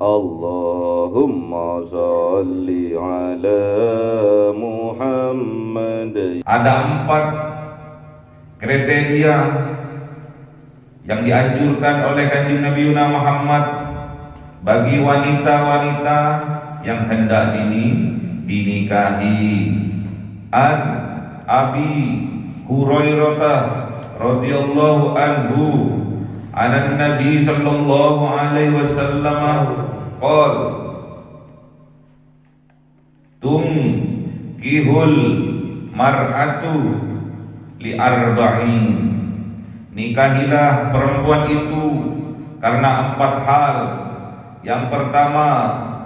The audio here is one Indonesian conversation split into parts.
Allahumma salli ala Muhammad. Ada 4 kriteria yang dianjurkan oleh Kanjeng Nabi Muhammad bagi wanita-wanita yang hendak dinikahi. An Abi Hurairah radhiyallahu anhu anan Nabi sallallahu alaihi wasallam qol kihul mar'atu li arba'in. Nikahilah perempuan itu karena 4 hal. Yang pertama,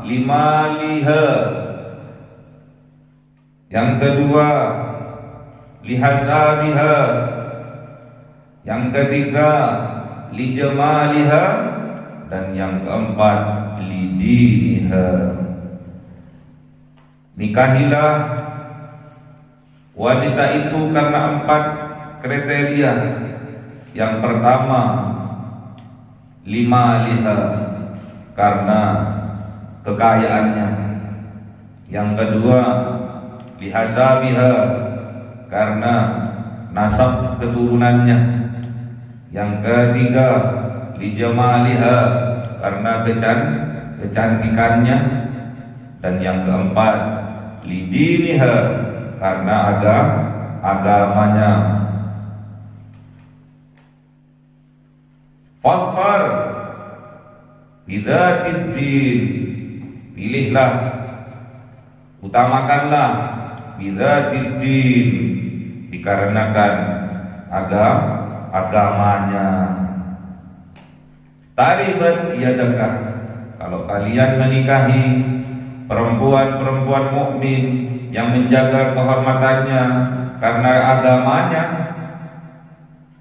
limaliha. Yang kedua, lihasabiha. Yang ketiga, lijamaliha. Dan yang keempat, lidiniha. Nikahilah wanita itu karena 4 kriteria. Yang pertama, limaliha, karena kekayaannya. Yang kedua, lihasabiha, karena nasab keturunannya. Yang ketiga, lijamaliha, karena kecantikannya. Dan yang keempat, lidiniha, karena agamanya. Fadfar bidzatid din, pilihlah, utamakanlah bidzatid din, dikarenakan agamanya. Taribat yadakah, kalau kalian menikahi perempuan-perempuan mukmin yang menjaga kehormatannya karena agamanya,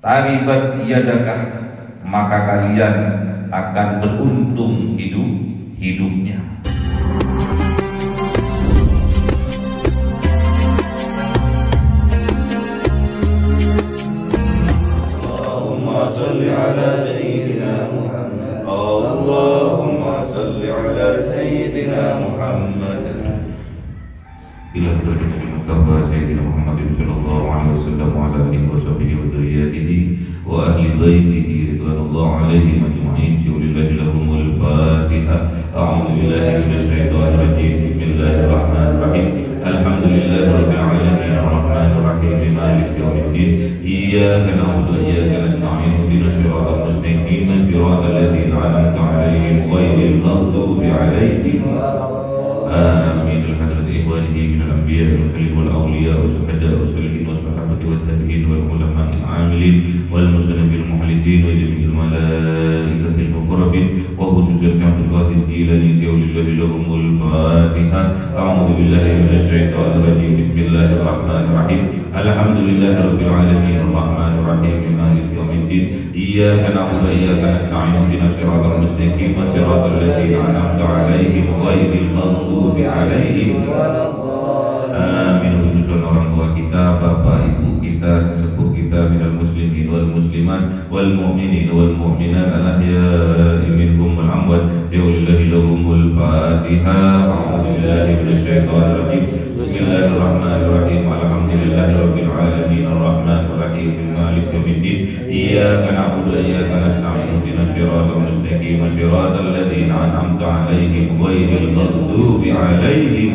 taribat yadakah, maka kalian akan beruntung hidupnya. Allahumma salli ala sayyidina Muhammad. Allahumma salli ala sayyidina Muhammad. Ila hadratin Mustafa Sayyidina Muhammad sallallahu alaihi wasallam wa ala alihi wa sahbihi wa dzurriyyatihi wa ahli baitihi ridwanullah alaihim ajma'in. Syukulillahi lahumul Fatiha. A'udzu billahi minasy syaithanir rajim. Bismillahirrahmanirrahim. Alhamdulillahi rabbil alamin arrahmanir rahim maliki yaumiddin. Iyyaka na'budu wa iyyaka nasta'in. Ihdinas siratal mustaqim siratal ladzina an'amta 'alaihim ghairil maghdubi 'alaihim. Amin. إخوانه من الأنبياء والمرسلين والأولياء والشهداء والصالحين والصحابة والتابعين والعلماء العاملين والمسلمين المخلصين وجميع الملائكة المقربين وخصوصا شعب القادس الجيلاني لله لهم الفاتحة. أعوذ بالله من الشيطان الرجيم. بسم الله الرحمن الرحيم. الحمد لله رب العالمين الرحمن الرحيم مالك يوم الدين. إياك نعبد وإياك نستعين اهدنا الصراط المستقيم صراط الذين أنعمت عليهم غير المغضوب عليهم. Amin. Khususan orang tua kita, bapak ibu kita, sesepuh kita, minal muslimin wal muslimat wal mu'minin wal mu'minat al ahya'i minhum wal amwat. Lillahi lahumul Fatiha. A'udzu billahi minasy syaithanir rajim. Bismillahirrahmanirrahim. Alhamdulillahi rabbil alamin arrahmanir rahim maliki yaumiddin. Iyyaka na'budu wa iyyaka nasta'in ihdinas siratal mustaqim siratal ladzina an'amta 'alaihim ghairil maghdubi 'alaihim.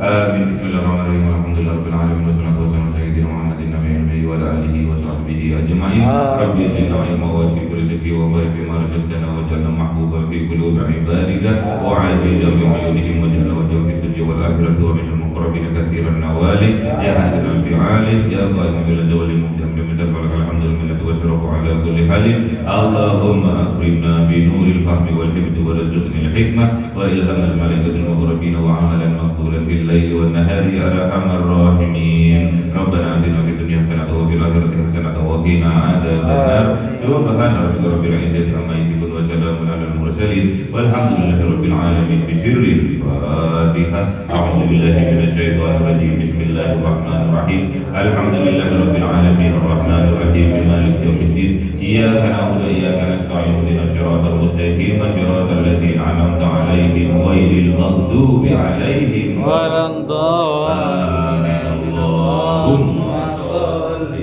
Amin. Bismillahirrahmanirrahim. Alhamdulillahirabbil alamin wassalatu wassalamu ala sayyidina Muhammadin nabiyyi wa ala alihi wa sahbihi ajma'in. Rabbi zidna ilma wa wasi' rizqi wa barik fima razaqtana waj'alna mahbuban fi qulubi ibadika wa 'azizan bi 'ayunihim waj'alna wajhan fi dunya wal akhirati wa minal muqarrabin katsiran nawali ya hasanan fi 'ali ya qa'iman bil zawali muhdam bi madal alhamdulillah wa syarafu ala kulli halin. Allahumma akrimna bi nuril fahmi wal hifdzi wa rizqni al hikmah wa ilhamil malaikatil muqarrabin wa 'amalan maqbulan bil laili wan nahari ya arhamar rahimin. Rabbana atina fid dunya hasanatan wa fil akhirati hasanatan wa qina adzabannar. Subhana rabbika rabbil izzati amma yasifun wa salamun alal mursalin والمرسلين والحمد لله رب العالمين بسر الفاتحة. أعوذ بالله من الشيطان الرجيم. بسم الله الرحمن الرحيم. الحمد لله رب العالمين الرحمن الرحيم مالك يوم الدين. إياك نعبد وإياك نستعين اهدنا الصراط المستقيم صراط الذين أنعمت عليهم غير المغضوب عليهم ولا الضالين. اللهم صل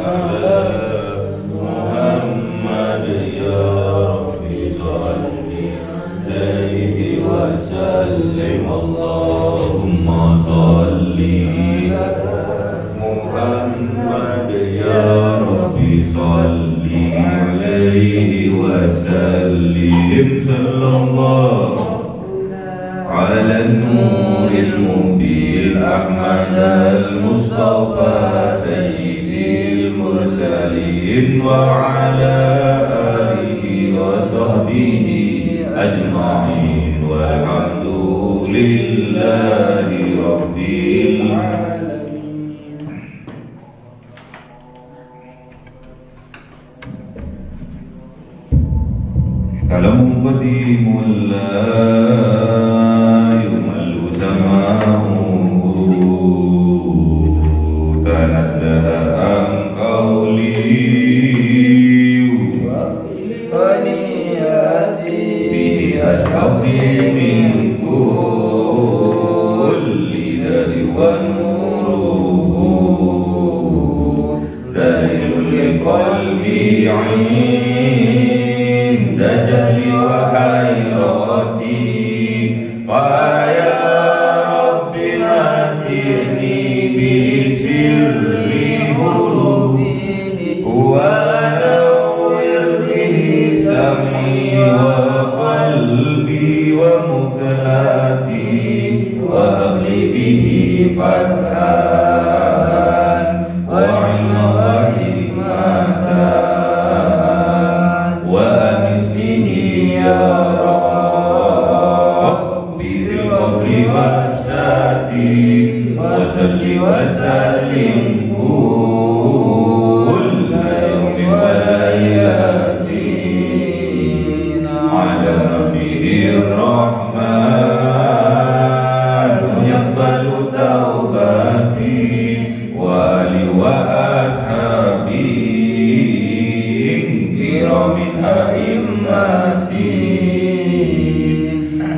على محمد يا رب صل عليه وسلم. اللهم صل محمد يا رب صل عليه وسلم. صلى الله على النور المبين أحمد المصطفى سيد المرسلين وعلى آله وصحبه أجمعين والحمد لله رب العالمين. كلام قديم لا يمل سماعه تنزه عن قولي به أستغفي من كل داء ونوره دليل لقلبي عند جهلي وحيرتي. فيا رب نادني بسر قلوبي ونور به سمعي وقلبي ومكلاتي وهب لي به فتحا وعلما وحكمة وأنس به يا ربي بالقبر والساتي وصل وسلم كل يوم وليلة على نبيه الرحمن يقبل توبتي وآلي وأصحابي كرام أئمتي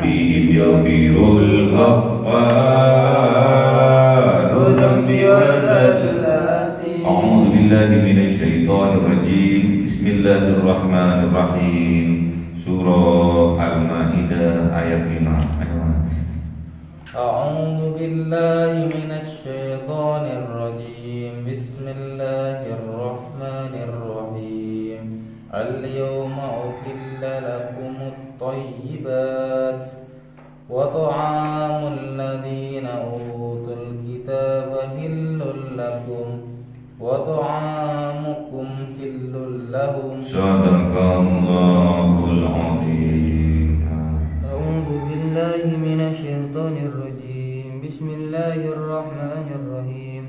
فيهم يغفر الغفار ذنبي وزلاتي. أعوذ بالله من الشيطان الرجيم. بسم الله الرحمن الرحيم. Surah Al-Maidah ayat 5. أعوذ بالله من الشيطان الرجيم. بسم الله الرحمن الرحيم. اليوم أحل لكم الطيبات وطعام الذين أوتوا الكتاب حل لكم وطعامكم حل لهم. Sadaqallahul azim. أعوذ بالله من الشيطان الرجيم. بسم الله الرحمن الرحيم.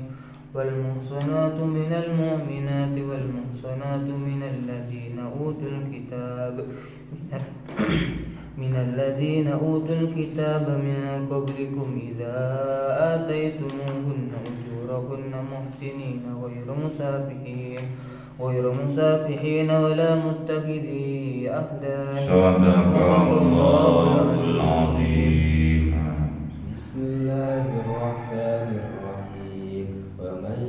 والمحصنات من المؤمنات والمحصنات من الذين أوتوا الكتاب من قبلكم إذا آتيتموهن أجورهن محسنين غير مسافحين ولا متخذي أخدان. Sadaqallahul azim. بسم الله الرحمن الرحيم. ومن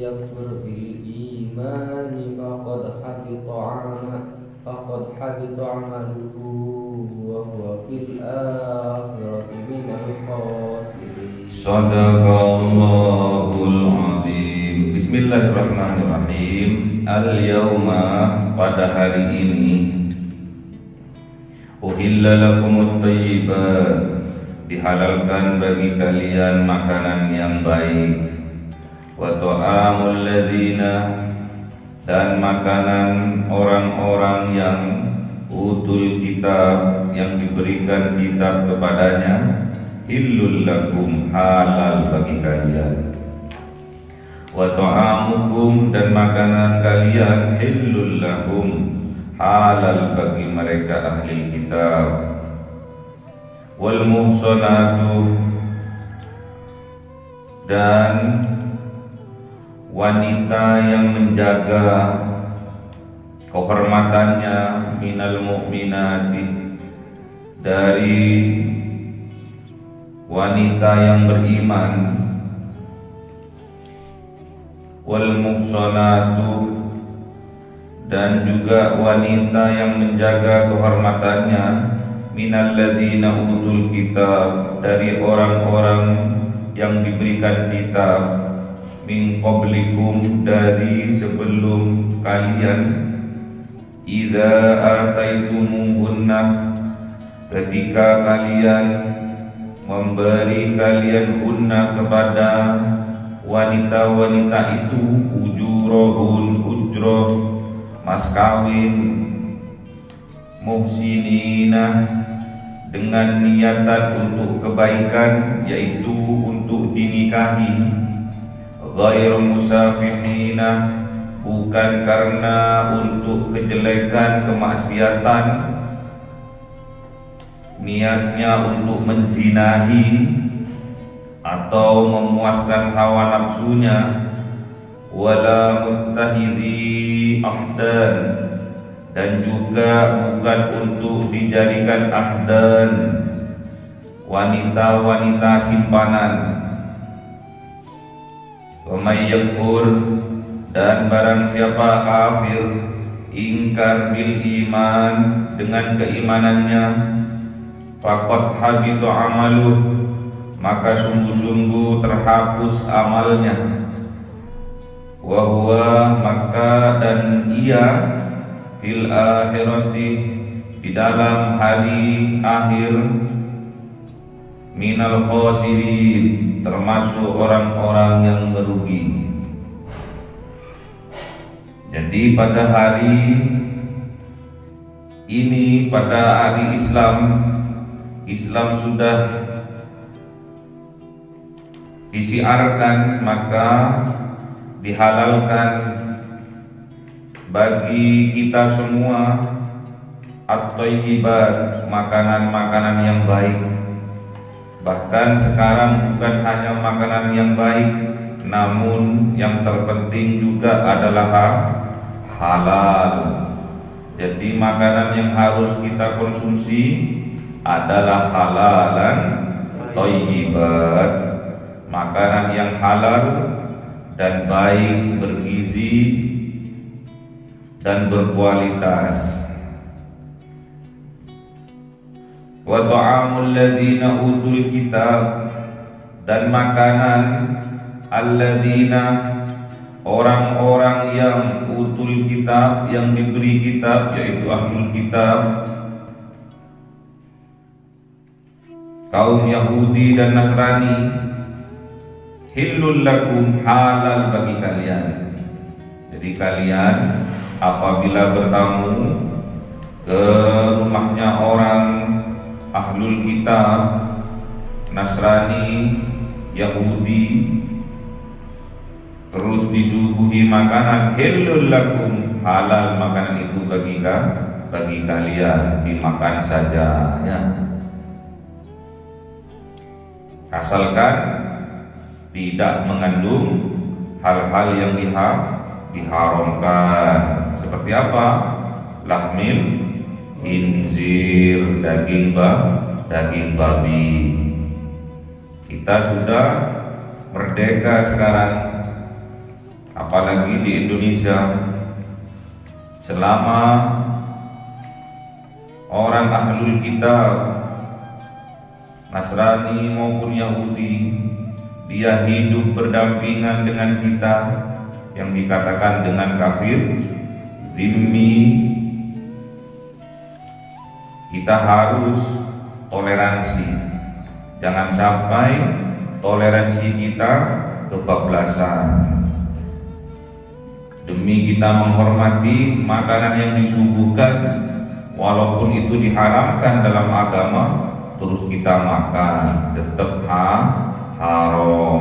يكفر بالإيمان فقد حبط عمله وهو في الآخرة من الخاسرين. Sadaqallahul azim. Bismillahirrahmanirrahim. Al-yawma, pada hari ini, uhilla lakumut thayyibat, dihalalkan bagi kalian makanan yang baik, wa ta'amul ladzina, dan makanan orang-orang yang utul kitab, yang diberikan kitab kepadanya, hillul lakum, halal bagi kalian, wa ta'amukum, dan makanan kalian, hillul lakum, halal bagi mereka ahli kitab. Wal muhsanatu, dan wanita yang menjaga kehormatannya, minal mu'minati, dari wanita yang beriman. Wal muhsanatu, dan juga wanita yang menjaga kehormatannya, minal ladzina utul kitab, dari orang-orang yang diberikan kitab, min qablikum, dari sebelum kalian, idza ataitumuhunna, ketika kalian memberi kalian hunna kepada wanita-wanita itu, ujurahun, ujroh, mas kawin, muhsinina, dengan niatan untuk kebaikan, yaitu untuk dinikahi, ghairu musafihina, bukan karena untuk kejelekan, kemaksiatan, niatnya untuk menzinahi atau memuaskan hawa nafsunya, wala muttahidhi ahdan, dan juga bukan untuk dijadikan ahdan, wanita-wanita simpanan. Wa may yakfur, dan barang siapa kafir, ingkar bil iman, dengan keimanannya, faqad habita amaluh, maka sungguh-sungguh terhapus amalnya. Wa huwa, maka dan ia, fil akhirati, di dalam hari akhir, minal khosirin, termasuk orang-orang yang merugi. Jadi pada hari ini, pada hari Islam sudah disiarkan, maka dihalalkan bagi kita semua at-thayyibat, makanan-makanan yang baik. Bahkan sekarang bukan hanya makanan yang baik, namun yang terpenting juga adalah halal. Jadi makanan yang harus kita konsumsi adalah halalan thayyibat, makanan yang halal dan baik, bergizi dan berkualitas. Wa ta'amul ladzina utul kitab, dan makanan alladzina, orang-orang yang utul kitab, yang diberi kitab, yaitu ahlul kitab, kaum Yahudi dan Nasrani, hillul lakum, halal bagi kalian. Jadi kalian apabila bertamu ke rumahnya orang ahlul kitab, Nasrani, Yahudi, terus disuguhi makanan, hillul lakum, halal makanan itu bagi kalian, dimakan saja ya. Asalkan tidak mengandung hal-hal yang diharamkan. Seperti apa? Lahmil khinzir, daging babi. Kita sudah merdeka sekarang, apalagi di Indonesia. Selama orang ahlul kitab, Nasrani maupun Yahudi, dia hidup berdampingan dengan kita, yang dikatakan dengan kafir, zimmi, kita harus toleransi. Jangan sampai toleransi kita kebablasan. Demi kita menghormati makanan yang disuguhkan, walaupun itu diharamkan dalam agama, terus kita makan, tetap haram.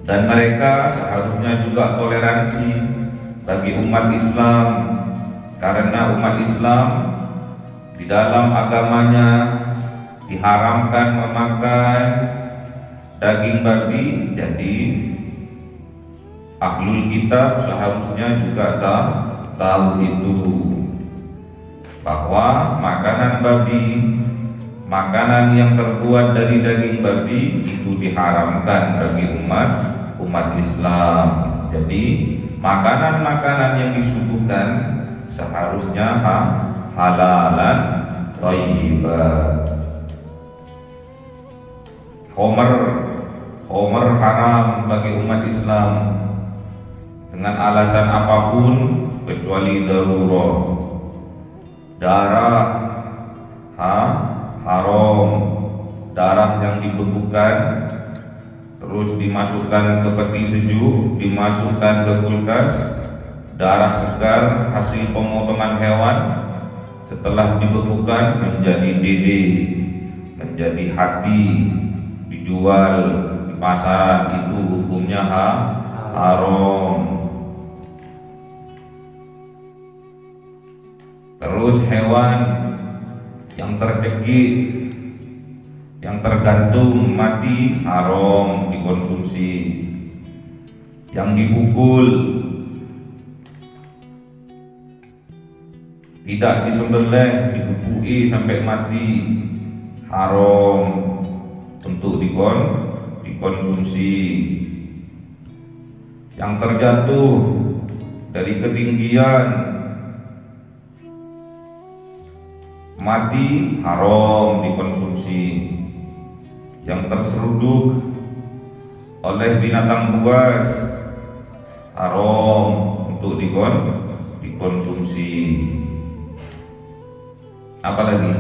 Dan mereka seharusnya juga toleransi bagi umat Islam karena umat Islam di dalam agamanya diharamkan memakan daging babi, jadi ahlul kitab seharusnya juga tahu itu, bahwa makanan babi, makanan yang terbuat dari daging babi itu diharamkan bagi umat Islam. Jadi makanan-makanan yang disuguhkan seharusnya halalan thayyiban. Homer haram bagi umat Islam dengan alasan apapun kecuali darurat. Darah haram, darah yang dibekukan terus dimasukkan ke peti sejuk, dimasukkan ke kulkas. Darah segar hasil pemotongan hewan setelah dibekukan menjadi dede, menjadi hati, dijual di pasaran, itu hukumnya haram. Terus hewan yang tercekik, yang tergantung mati haram dikonsumsi. Yang dipukul, tidak disembelih, dibukui sampai mati haram untuk dikonsumsi. Yang terjatuh dari ketinggian mati haram dikonsumsi. Yang terseruduk oleh binatang buas haram untuk dikonsumsi. Apalagi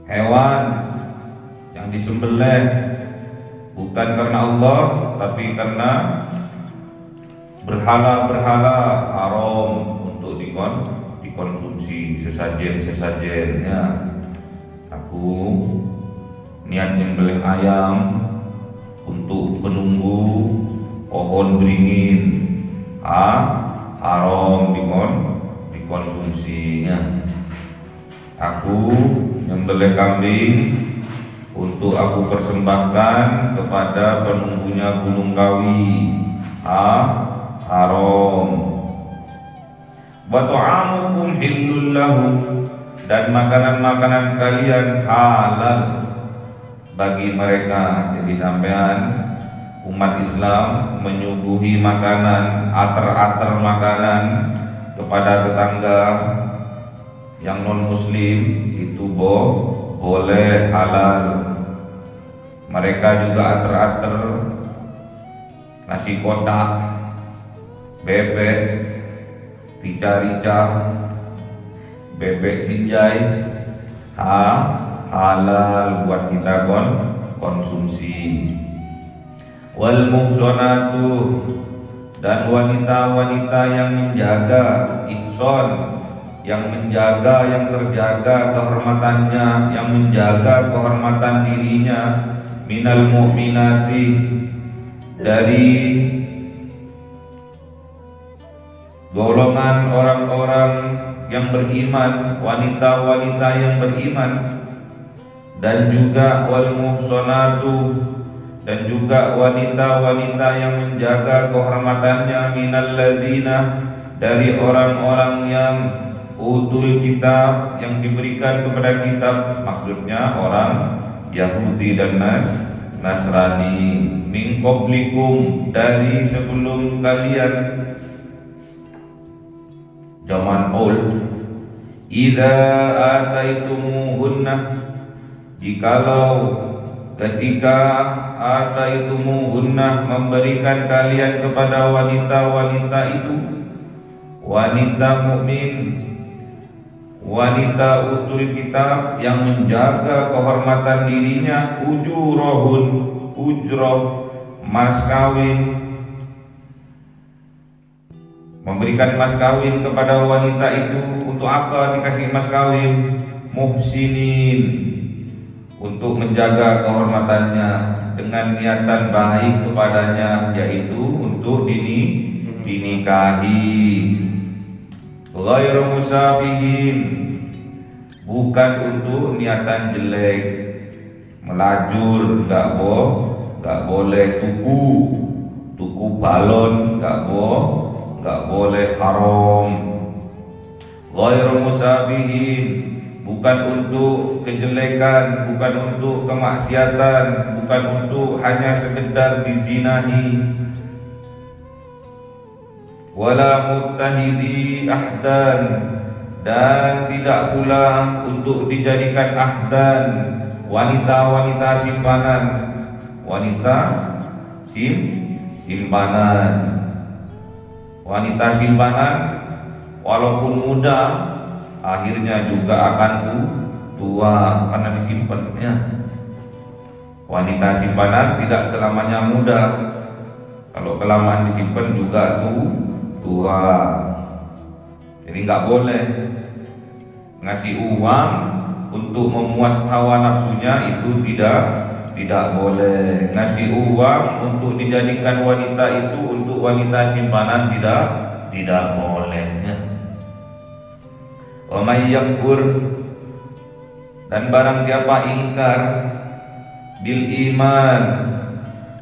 hewan yang disembelih bukan karena Allah tapi karena berhala-berhala haram untuk dikonsumsi. Sesajen-sesajennya, aku niat nyembelih ayam untuk penunggu pohon beringin, haram dikonsumsinya. Aku nyembelih kambing untuk aku persembahkan kepada penunggunya Gunung Kawi, haram. Wa ta'amukum hillul lahum, dan makanan-makanan kalian halal bagi mereka. Jadi sampean umat Islam menyuguhi makanan, ater-ater makanan kepada tetangga yang non muslim itu boleh, halal. Mereka juga ater-ater nasi kotak, bebek, rica-rica, bebek sinjai, halal buat kita konsumsi. Wal muhsanatu, dan wanita-wanita yang menjaga ihsan, yang menjaga, yang terjaga kehormatannya, yang menjaga kehormatan dirinya, minal mu'minati, dari golongan orang-orang yang beriman, wanita-wanita yang beriman. Dan juga wal muhsanatu, dan juga wanita-wanita yang menjaga kehormatannya, minal ladzina, dari orang-orang yang utul kitab, yang diberikan kepada kitab, maksudnya orang Yahudi dan Nasrani, min qablikum, dari sebelum kalian, zaman old. Idza ataitumuhunna, jikalau ketika ataitumuhunna, memberikan kalian kepada wanita-wanita itu, wanita mukmin, wanita utul kitab yang menjaga kehormatan dirinya, ujurahun, ujroh, mas kawin, memberikan mas kawin kepada wanita itu. Untuk apa dikasih mas kawin? Muhsinin, untuk menjaga kehormatannya dengan niatan baik kepadanya, yaitu untuk dinikahi. Ghairu musafihin, bukan untuk niatan jelek. Melajur nggak boleh, tuku balon nggak boleh, haram. Ghairu musafihin, bukan untuk kejelekan, bukan untuk kemaksiatan, bukan untuk hanya sekedar dizinahi. Wala muttahidi ahdan, dan tidak pula untuk dijadikan ahdan, wanita-wanita simpanan, wanita simpanan walaupun muda akhirnya juga akan tua karena disimpan ya. Wanita simpanan tidak selamanya muda, kalau kelamaan disimpan juga tua. Jadi nggak boleh ngasih uang untuk memuas hawa nafsunya, itu tidak boleh. Ngasih uang untuk dijadikan wanita itu untuk wanita simpanan tidak boleh ya. Wa may yakfur, dan barang siapa ingkar bil iman,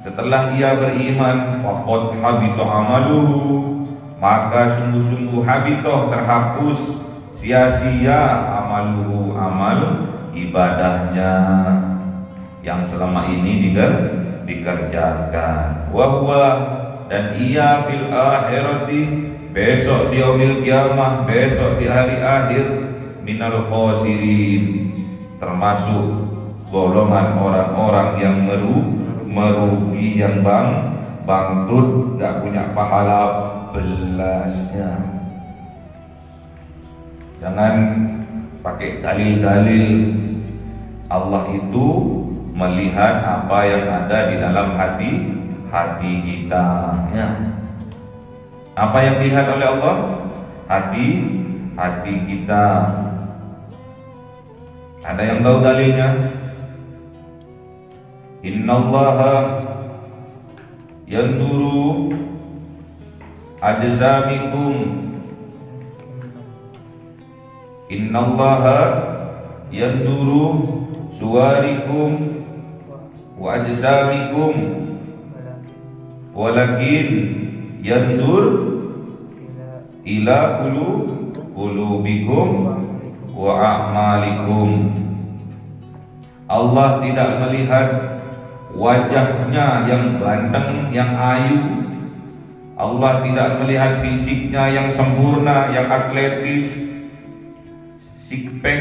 setelah ia beriman, faqad habita amaluhu, maka sungguh-sungguh habitoh, terhapus, sia-sia amaluhu, amal ibadahnya yang selama ini dikerjakan. Wahwa, dan ia fil akhirati, besok di yaumil kiamah, besok di hari akhir, minal khosirin, termasuk golongan orang-orang yang merugi, yang bangkrut, gak punya pahala belasnya. Jangan pakai dalil-dalil. Allah itu melihat apa yang ada di dalam hati kita ya. Apa yang dilihat oleh Allah? Hati kita. Ada yang tahu dalilnya? Innallaha yanduru ajsamikum, innallaha yanduru suwarikum wa ajsamikum, walakin yandur ila qulubikum wa a'malikum. Allah tidak melihat wajahnya yang ganteng, yang ayu. Allah tidak melihat fisiknya yang sempurna, yang atletis, six pack,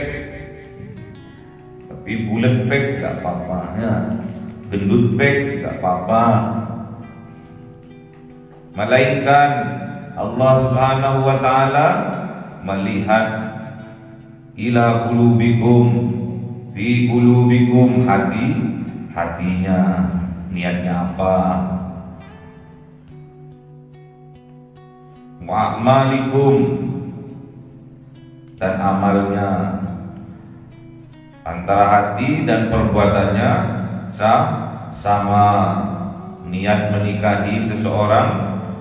tapi bulat pack gak apa-apa ya. Gendut pack gak apa-apa. Melainkan Allah Subhanahu wa ta'ala melihat ila qulubikum, fi qulubikum, hatinya, niatnya apa, wa'amalikum, dan amalnya. Antara hati dan perbuatannya sama. Niat menikahi seseorang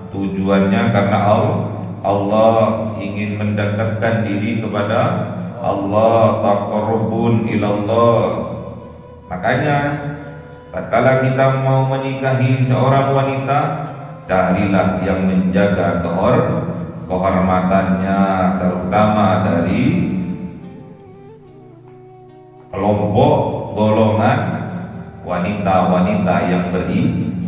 tujuannya karena Allah ingin mendekatkan diri kepada Allah, taqarrubun ilallah. Makanya tatkala kita mau menikahi seorang wanita, carilah yang menjaga kehormatannya, terutama dari kelompok golongan wanita-wanita yang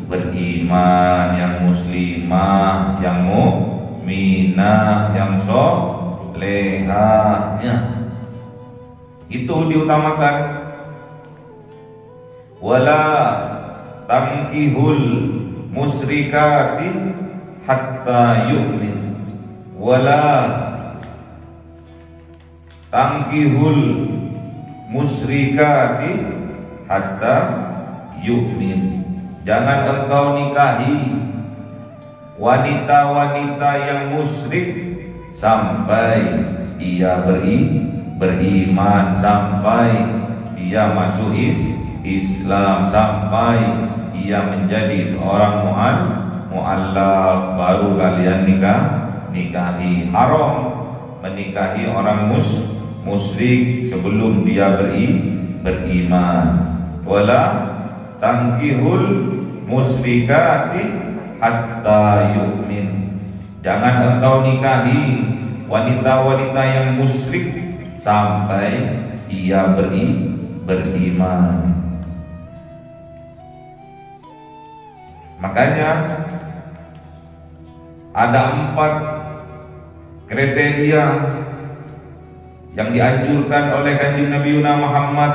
beriman, yang muslimah, yang mukminah, yang solehah ya. Itu diutamakan. Wala tankihul musyrikati hatta yu'min, wala tankihul musyrikati hatta yu'min. Jangan engkau nikahi wanita-wanita yang musyrik sampai ia beriman, sampai ia masuk Islam, sampai ia menjadi seorang mu'allaf, baru kalian nikahi. Haram menikahi orang musyrik sebelum dia beriman. Wala tankihul musyrikati hatta yu'min. Jangan engkau nikahi wanita-wanita yang musyrik sampai ia beriman. Makanya ada 4 kriteria yang dianjurkan oleh Kanjeng Nabi Muhammad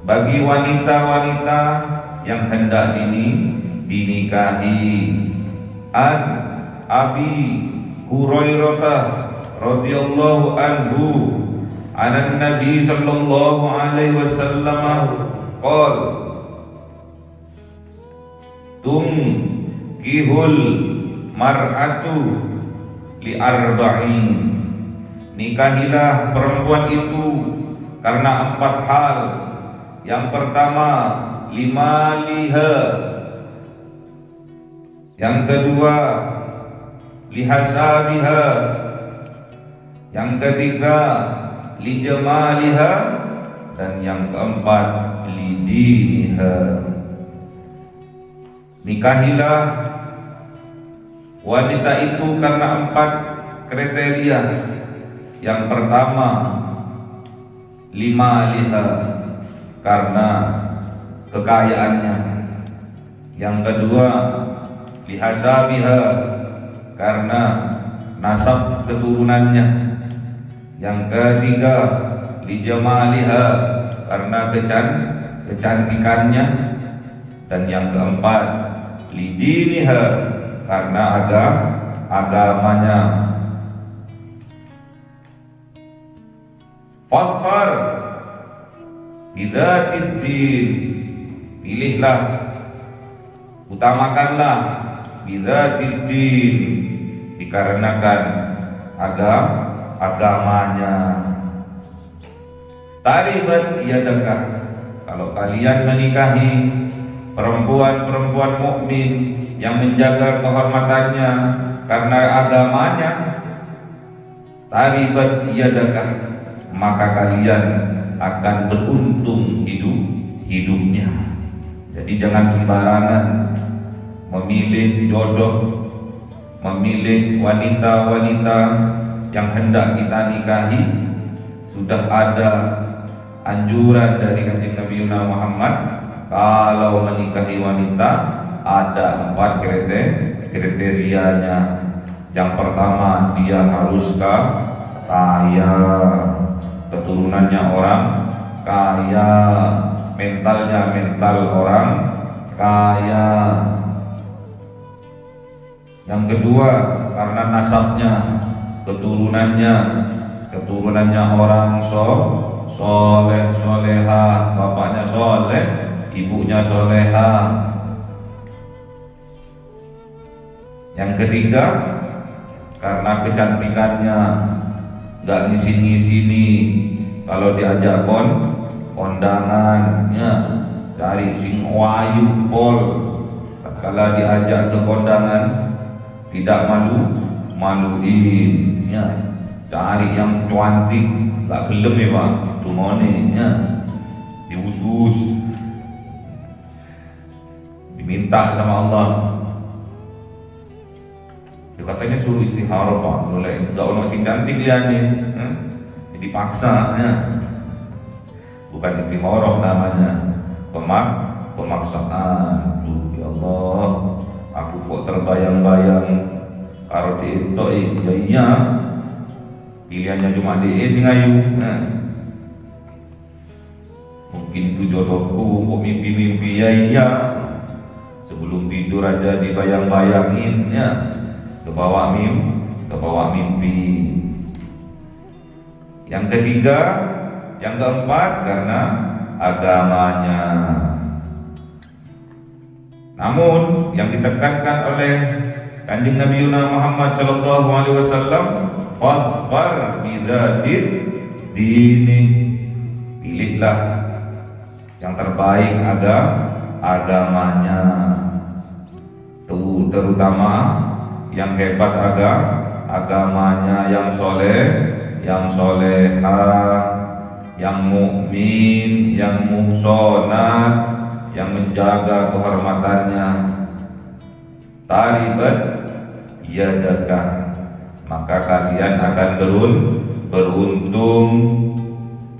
bagi wanita-wanita yang hendak dinikahi. An Abi Hurairah radhiyallahu anhu anan Nabi sallallahu alaihi wasallam qala kihul mar'atu li arba'in. Nikahilah perempuan itu karena 4 hal. Yang pertama, limaliha. Yang kedua, lihasabiha. Yang ketiga, lijamaliha. Dan yang keempat, lidiniha. Nikahilah wanita itu karena 4 kriteria. Yang pertama, limaliha, karena kekayaannya. Yang kedua, lihasabiha, karena nasab keturunannya. Yang ketiga, lijamaliha, karena kecantikannya. Dan yang keempat, lidiniha, karena agamanya. Fadfar bidzatid din, pilihlah, utamakanlah bidzatid din, dikarenakan agamanya. Taribat yadakah, kalau kalian menikahi perempuan-perempuan mukmin yang menjaga kehormatannya karena agamanya, taribat yadakah, maka kalian akan beruntung hidupnya. Jadi jangan sembarangan memilih jodoh, memilih wanita-wanita yang hendak kita nikahi. Sudah ada anjuran dari Kanjeng Nabi Muhammad, kalau menikahi wanita ada 4 kriterianya. Yang pertama, dia harus kaya, keturunannya orang kaya, mentalnya mental orang kaya. Yang kedua, karena nasabnya, keturunannya orang soleh, soleha, bapaknya soleh, ibunya soleha. Yang ketiga, karena kecantikannya, gak ngisi-ngisini. Kalau diajak kondangannya, cari sing wayu pol. Kalau diajak ke kondangan, tidak maluin ya. Cari yang cantik, gak gelem ya Pak, tumonenya diusus, diminta sama Allah. Dia katanya suruh istihara Pak, boleh gak ono sing cantik liane, jadi paksa ya. Bukan istihara namanya, pemaksaan. Ya Allah, aku kok terbayang-bayang karo itu iya. Pilihannya cuma sing ayu. Mungkin itu jodohku, kok mimpi-mimpi ya iya. Sebelum tidur aja dibayang-bayangin ya. Kebawa mimpi. Yang ketiga, yang keempat, karena agamanya. Namun yang ditekankan oleh Kanjeng Nabi Muhammad sallallahu alaihi wasallam, fadfar bidzatid dini, pilihlah yang terbaik agamanya. Terutama yang hebat agamanya yang soleh, yang solehah, yang mukmin, yang muhsanat, yang menjaga kehormatannya. Taribat yadaka, maka kalian akan beruntung,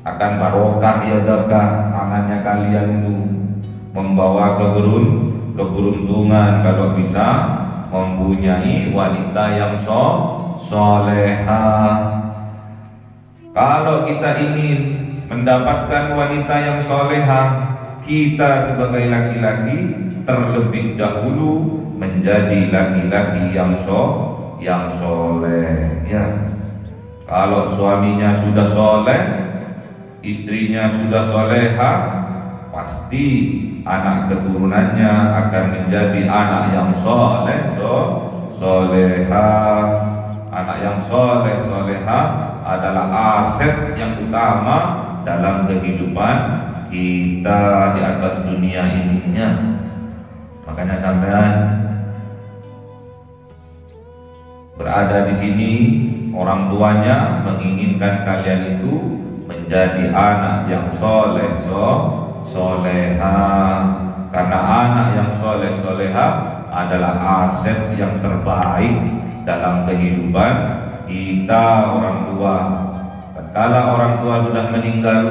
akan barokah yadaka, tangannya kalian itu membawa keberuntungan kalau bisa mempunyai wanita yang solehah. Kalau kita ingin mendapatkan wanita yang solehah, kita sebagai laki-laki terlebih dahulu menjadi laki-laki yang soleh. Ya, kalau suaminya sudah soleh, istrinya sudah solehah, pasti anak keturunannya akan menjadi anak yang solehah. Anak yang solehah adalah aset yang utama dalam kehidupan kita di atas dunia ininya. Makanya sampean berada di sini, orang tuanya menginginkan kalian itu menjadi anak yang solehah, karena anak yang solehah adalah aset yang terbaik dalam kehidupan kita orang tua. Tatkala orang tua sudah meninggal,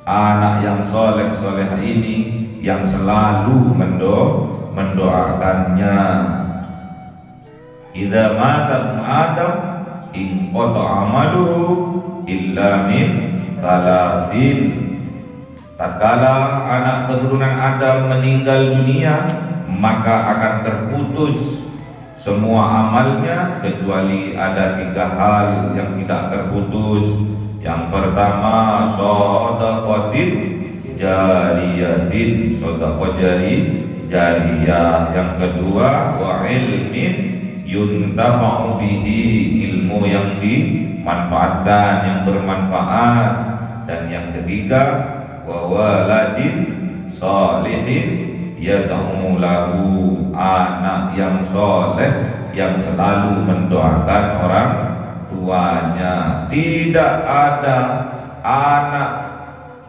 anak yang solehah ini yang selalu mendoakannya. Idza mata Adam in qata amaluhu illa min thalathin. Tatkala anak keturunan Adam meninggal dunia, maka akan terputus semua amalnya kecuali ada 3 hal yang tidak terputus. Yang pertama, shadaqatin jariyatin, sedekah jariyah. Yang kedua, wa ilmin yuntafa'u bihi, ilmu yang dimanfaatkan, yang bermanfaat. Dan yang ketiga, wa waladin sholihin yad'u lahu, anak yang soleh yang selalu mendoakan orang tuanya. Tidak ada anak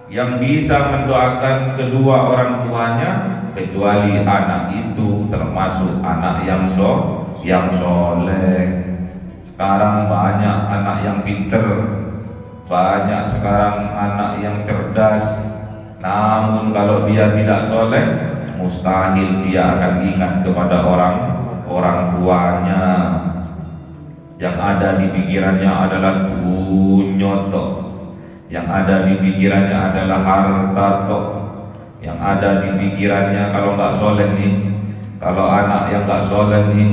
yang bisa mendoakan kedua orang tuanya kecuali anak itu termasuk anak yang soleh. Sekarang banyak anak yang pinter, banyak sekarang anak yang cerdas, namun kalau dia tidak soleh, mustahil dia akan ingat kepada orang tuanya. Yang ada di pikirannya adalah dunyoto, yang ada di pikirannya adalah harta tok, yang ada di pikirannya kalau nggak soleh nih, kalau anak yang nggak soleh nih,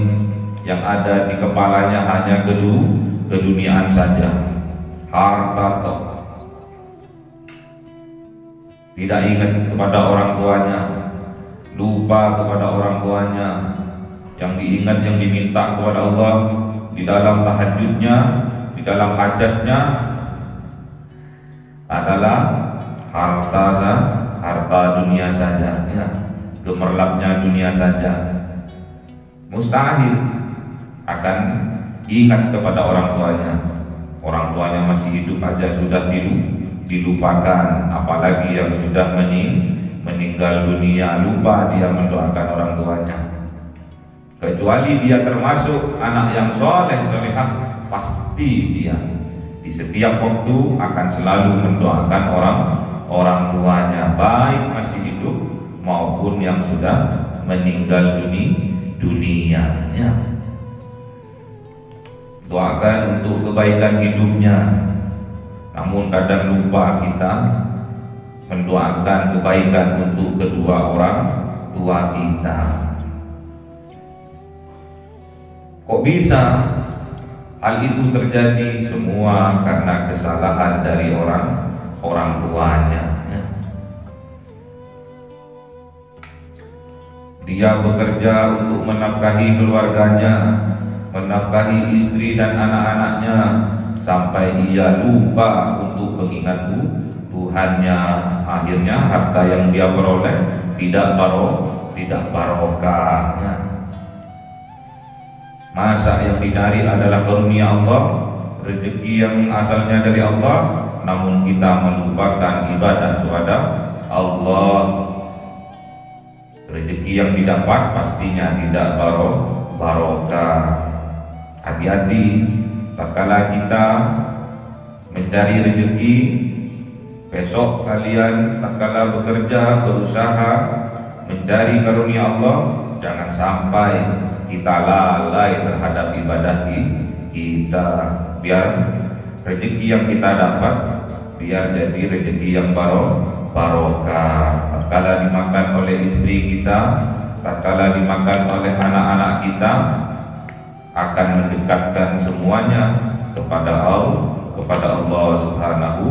yang ada di kepalanya hanya keduniaan saja, harta tok, tidak ingat kepada orang tuanya, lupa kepada orang tuanya. Yang diingat, yang diminta kepada Allah di dalam tahajudnya, di dalam hajatnya adalah harta dunia saja, ya, gemerlapnya dunia saja. Mustahil akan ingat kepada orang tuanya. Orang tuanya masih hidup aja sudah dilupakan, apalagi yang sudah meninggal dunia, lupa dia mendoakan orang tuanya. Kecuali dia termasuk anak yang solehah, pasti dia di setiap waktu akan selalu mendoakan orang tuanya, baik masih hidup maupun yang sudah meninggal dunia. Ya. Doakan untuk kebaikan hidupnya, namun kadang lupa kita mendoakan kebaikan untuk kedua orang tua kita. Kok bisa hal itu terjadi? Semua karena kesalahan dari orang tuanya. Ya. Dia bekerja untuk menafkahi keluarganya, menafkahi istri dan anak-anaknya, sampai ia lupa untuk mengingat Tuhannya. Akhirnya harta yang dia peroleh tidak barokah. Masa yang dicari adalah karunia Allah, rezeki yang asalnya dari Allah, namun kita melupakan ibadah kepada Allah. Rezeki yang didapat pastinya tidak barokah. Hati-hati tatkala kita mencari rezeki. Besok kalian tatkala bekerja, berusaha mencari karunia Allah, jangan sampai kita lalai terhadap ibadah kita. Biar rezeki yang kita dapat, biar jadi rezeki yang barokah. Tatkala dimakan oleh istri kita, tatkala dimakan oleh anak-anak kita, akan mendekatkan semuanya kepada Allah Subhanahu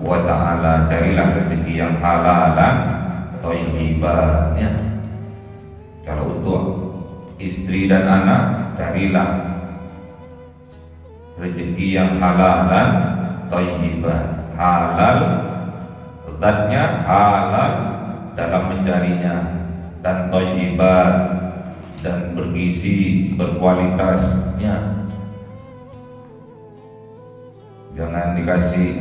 wa ta'ala. Carilah rezeki yang halalan thayyiban, ya. Kalau untuk istri dan anak, carilah rezeki yang halalan thayyiban. Halal zatnya, halal dalam mencarinya, dan thayyiban dan bergizi, berkualitasnya. Jangan dikasih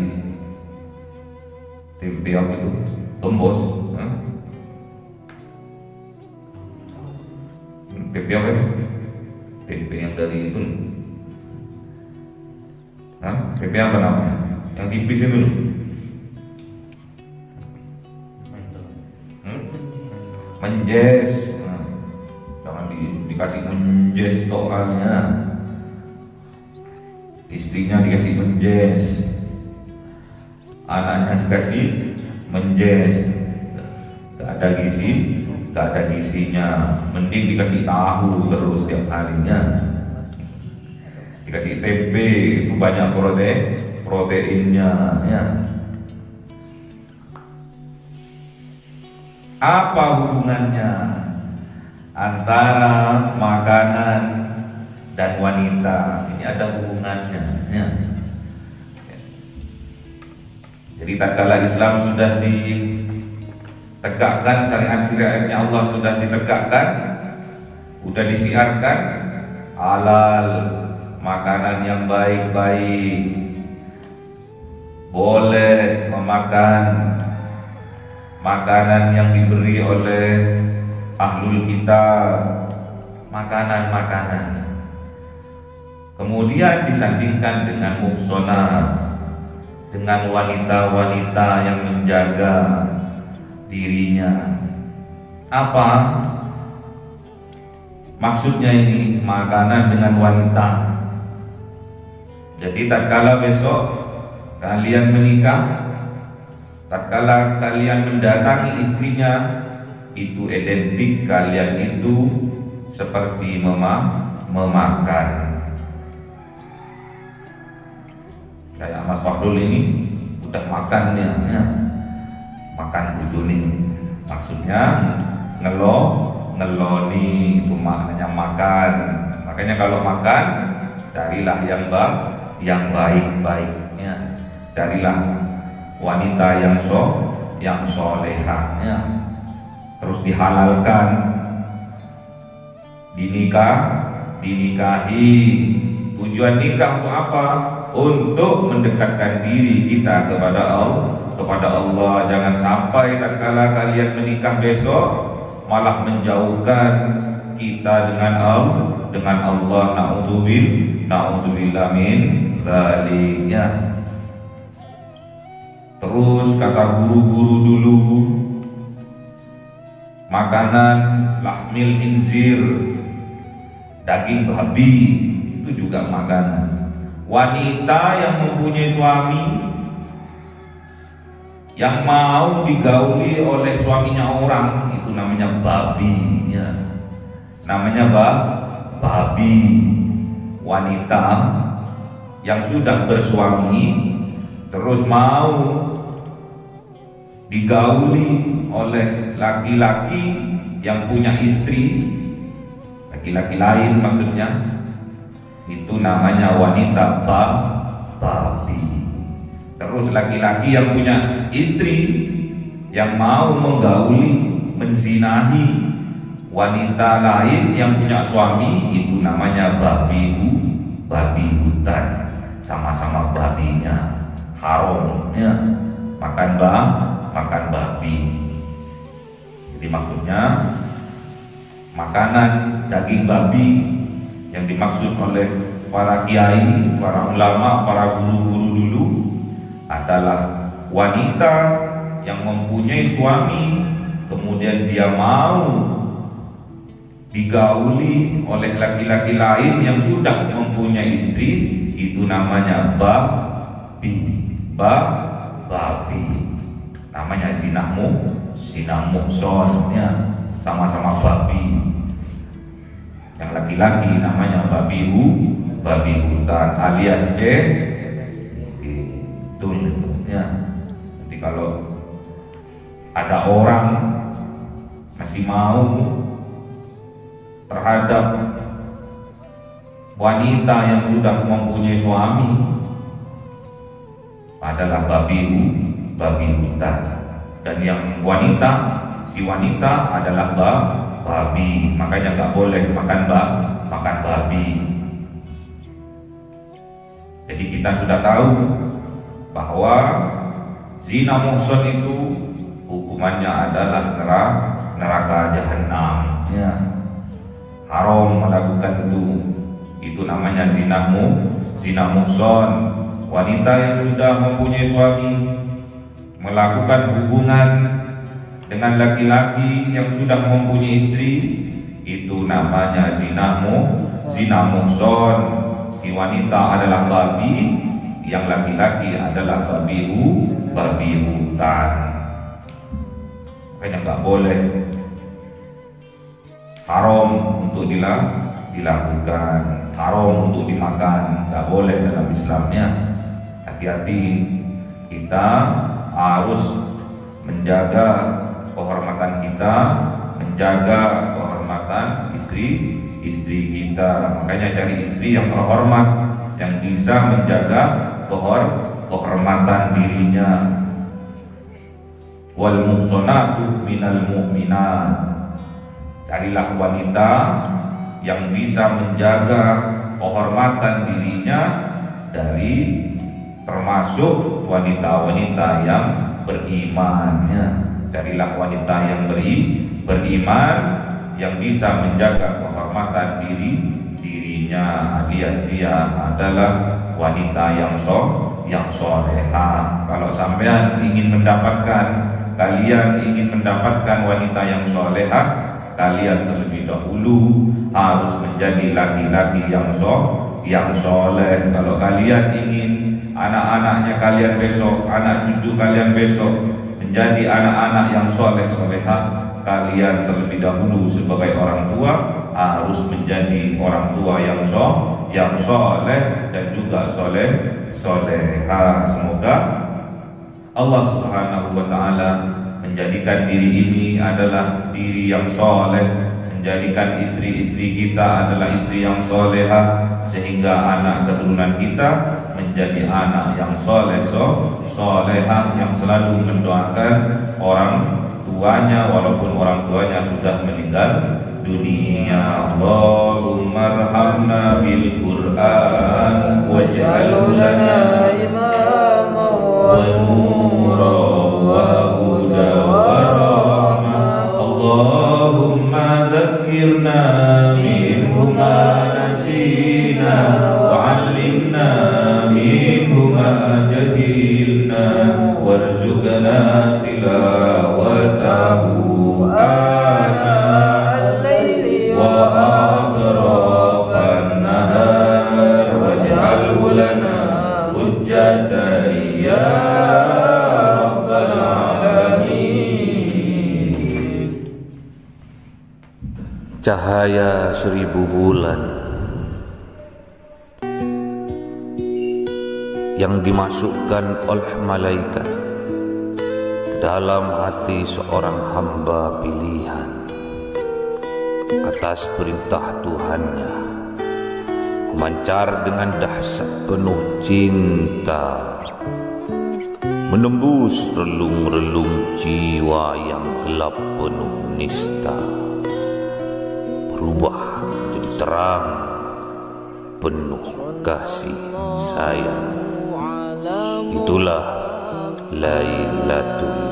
tempe apa itu, tembos, tempe apa itu? Tempe yang dari itu, tempe apa namanya? Yang tipis itu, menjes. Jangan dikasih menjes toalnya. Istrinya dikasih menjes, anaknya dikasih menjes. Gak ada gizi, gak ada gizinya. Mending dikasih tahu terus setiap harinya. Dikasih tempe, itu banyak proteinnya, ya. Apa hubungannya antara makanan dan wanita? Ini ada hubungannya, ya. Jadi tatkala Islam sudah ditegakkan, syariat-syariatnya Allah sudah ditegakkan, sudah disiarkan, halal, makanan yang baik-baik, boleh memakan makanan yang diberi oleh ahlul kitab, makanan-makanan. Kemudian disandingkan dengan muhsanah, dengan wanita-wanita yang menjaga dirinya. Apa maksudnya ini makanan dengan wanita? Jadi tatkala besok kalian menikah, tatkala kalian mendatangi istrinya, itu identik kalian itu seperti memakan. Kayak Mas Fahdul ini udah makannya, ya. Makan bujuni, maksudnya ngeloni, itu maknanya makan. Makanya kalau makan, carilah yang baik-baiknya. Carilah wanita yang solehahnya, terus dihalalkan, dinikahi. Tujuan nikah untuk apa? Untuk mendekatkan diri kita kepada Allah. Jangan sampai tatkala kalian menikah besok malah menjauhkan kita dengan Allah. Na'udzubillah min dzalik. Terus kata guru-guru dulu, makanan lahmil khinzir, daging babi, itu juga makanan. Wanita yang mempunyai suami yang mau digauli oleh suaminya orang, itu namanya babi, ya. Namanya babi. Wanita yang sudah bersuami terus mau digauli oleh laki-laki yang punya istri, laki-laki lain maksudnya, itu namanya wanita babi. Terus laki-laki yang punya istri yang mau menggauli, menzinahi wanita lain yang punya suami itu namanya babi hutan, sama-sama babinya, haramnya makan babi. Jadi maksudnya makanan daging babi yang dimaksud oleh para kiai, para ulama, para guru-guru dulu adalah wanita yang mempunyai suami kemudian dia mau digauli oleh laki-laki lain yang sudah mempunyai istri, itu namanya babi. Namanya zina muhson, ya, sama-sama babi. Yang laki-laki namanya babi hutan alias betul, ya. Jadi kalau ada orang masih mau terhadap wanita yang sudah mempunyai suami adalah babi hutan, dan yang si wanita adalah babi, makanya nggak boleh makan babi. Jadi kita sudah tahu bahwa zina muhsan itu hukumannya adalah neraka jahanam, ya. Haram melakukan itu namanya zina muhsan. Wanita yang sudah mempunyai suami melakukan hubungan dengan laki-laki yang sudah mempunyai istri, itu namanya zina muhsan. Si wanita adalah babi, yang laki-laki adalah babi hutan. Makanya nggak boleh, haram untuk dilakukan, haram untuk dimakan, nggak boleh dalam Islamnya. Hati-hati, kita harus menjaga kehormatan kita, menjaga kehormatan istri kita. Makanya cari istri yang terhormat, yang bisa menjaga kehormatan dirinya. Wal muhsanatu minal mu'minat, carilah wanita yang bisa menjaga kehormatan dirinya dari termasuk wanita-wanita yang berimannya. Carilah wanita yang beriman, yang bisa menjaga kehormatan dirinya, alias dia adalah wanita yang solehah. Kalau sampean kalian ingin mendapatkan wanita yang solehah, kalian terlebih dahulu harus menjadi laki-laki yang soleh. Kalau kalian ingin anak-anaknya kalian besok, anak cucu kalian besok menjadi anak-anak yang solehah, kalian terlebih dahulu sebagai orang tua harus menjadi orang tua yang soleh dan juga solehah. Semoga Allah Subhanahu wa ta'ala menjadikan diri ini adalah diri yang soleh, menjadikan istri-istri kita adalah istri yang solehah, sehingga anak keturunan kita menjadi anak yang solehah, yang selalu mendoakan orang tuanya walaupun orang tuanya sudah meninggal dunia. Allahumma arhamna bil Qur'an waj'alhu lana imama wa nura wa huda wa rahmah. Allahumma dhakkirna minhu ma nasina wa 'allimna minhu ma jahilna warzuqna tilawatahu ana al-laili wa atrafan nahar waj'alhu lana hujjatan ya rabbal alamin. Cahaya 1000 bulan yang dimasukkan oleh malaikat ke dalam hati seorang hamba pilihan atas perintah Tuhannya, memancar dengan dahsyat penuh cinta, menembus relung-relung jiwa yang gelap penuh nista. berubah menjadi terang, penuh kasih sayang. Itulah Lailatul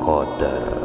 Qadar.